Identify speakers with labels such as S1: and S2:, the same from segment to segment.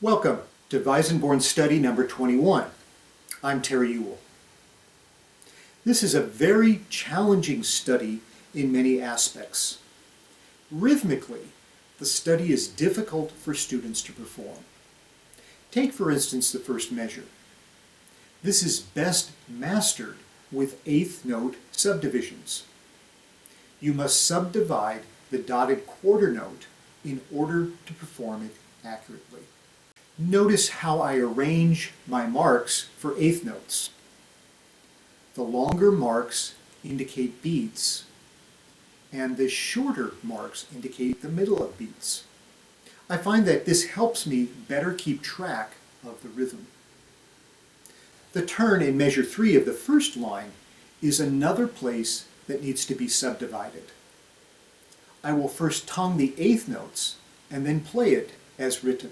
S1: Welcome to Weissenborn study number 21. I'm Terry Ewell. This is a very challenging study in many aspects. Rhythmically, the study is difficult for students to perform. Take, for instance, the first measure. This is best mastered with eighth note subdivisions. You must subdivide the dotted quarter note in order to perform it accurately. Notice how I arrange my marks for eighth notes. The longer marks indicate beats, and the shorter marks indicate the middle of beats. I find that this helps me better keep track of the rhythm. The turn in measure 3 of the first line is another place that needs to be subdivided. I will first tongue the eighth notes and then play it as written.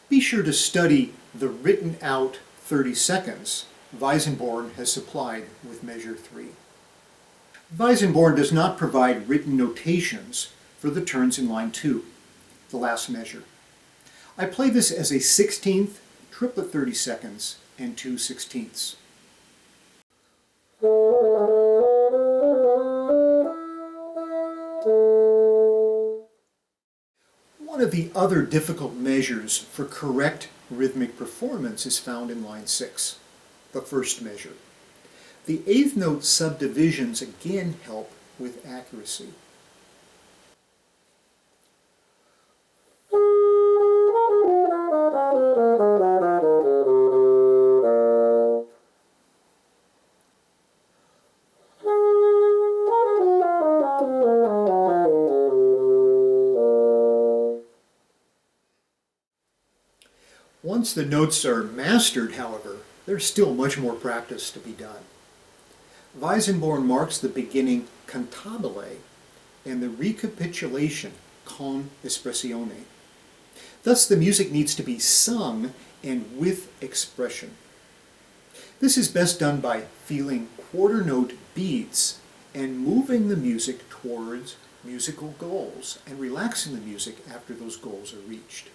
S1: Be sure to study the written out 30 seconds Weissenborn has supplied with measure 3. Weissenborn does not provide written notations for the turns in line 2, the last measure. I play this as a 16th, triplet 30 seconds, and 2 16ths. One of the other difficult measures for correct rhythmic performance is found in line 6, the first measure. The eighth note subdivisions again help with accuracy. Once the notes are mastered, however, there's still much more practice to be done. Weissenborn marks the beginning Cantabile and the recapitulation con Espressione. Thus the music needs to be sung and with expression. This is best done by feeling quarter note beats and moving the music towards musical goals and relaxing the music after those goals are reached.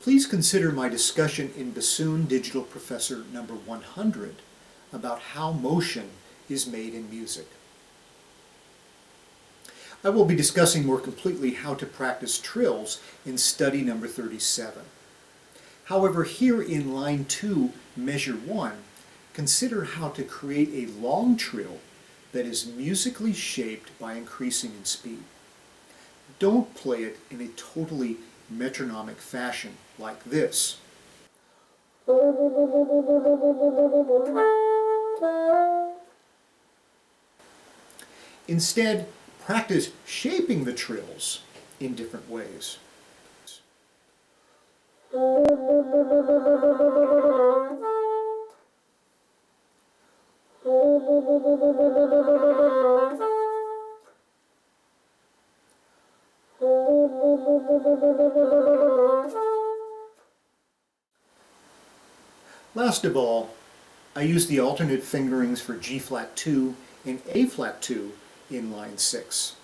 S1: Please consider my discussion in Bassoon Digital Professor number 100 about how motion is made in music. I will be discussing more completely how to practice trills in study number 37. However, here in line 2, measure 1, consider how to create a long trill that is musically shaped by increasing in speed. Don't play it in a totally metronomic fashion like this. Instead, practice shaping the trills in different ways. Last of all, I use the alternate fingerings for G-flat 2 and A-flat 2 in line 6.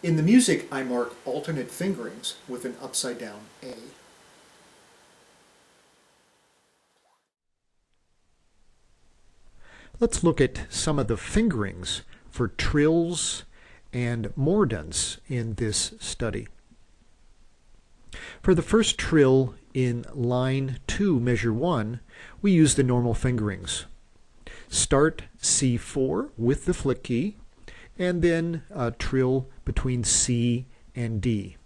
S1: In the music, I mark alternate fingerings with an upside-down A. Let's look at some of the fingerings for trills and mordents in this study. For the first trill in line 2, measure 1, we use the normal fingerings. Start C4 with the flick key, and then trill between C and D.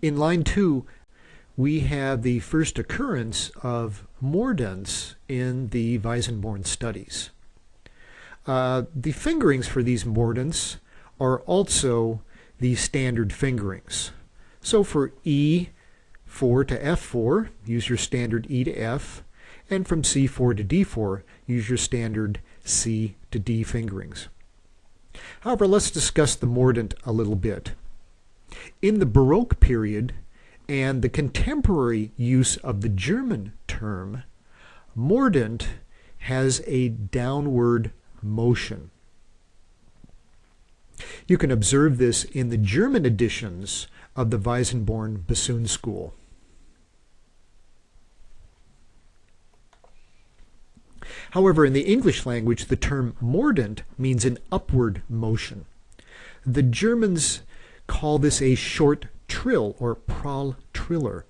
S1: In line 2, we have the first occurrence of mordents in the Weissenborn studies. The fingerings for these mordents are also the standard fingerings. So for E4 to F4, use your standard E to F,
S2: And from C4 to D4, use your standard C to D fingerings. However, let's discuss the mordent a little bit. In the Baroque period and the contemporary use of the German term, mordent has a downward motion. You can observe this in the German editions of the Weissenborn bassoon school. However, in the English language, the term mordent means an upward motion. The Germans call this a short trill or prall triller.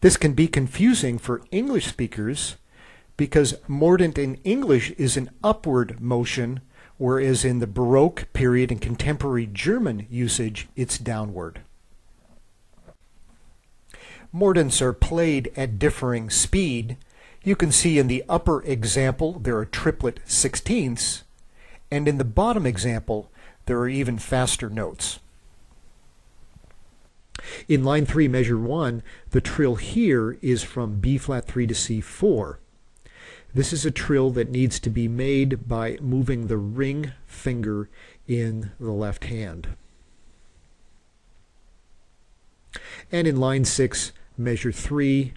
S2: This can be confusing for English speakers because mordent in English is an upward motion, whereas in the Baroque period and contemporary German usage, it's downward. Mordents are played at differing speed. You can see in the upper example there are triplet sixteenths, and in the bottom example there are even faster notes. In line 3, measure 1, the trill here is from B flat 3 to C4. This is a trill that needs to be made by moving the ring finger in the left hand. And in line 6, measure 3,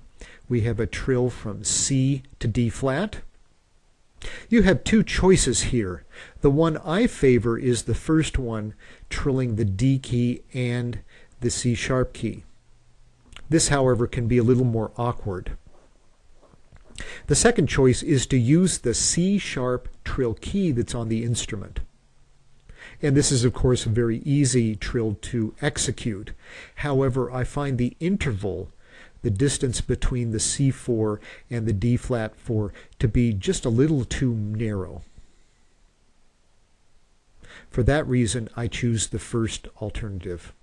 S2: we have a trill from C to D flat. You have two choices here. The one I favor is the first one, trilling the D key and the C sharp key. This, however, can be a little more awkward. The second choice is to use the C sharp trill key that's on the instrument. And this is, of course, a very easy trill to execute. However, I find the interval, the distance between the C4 and the D flat 4, to be just a little too narrow. For that reason, I choose the first alternative.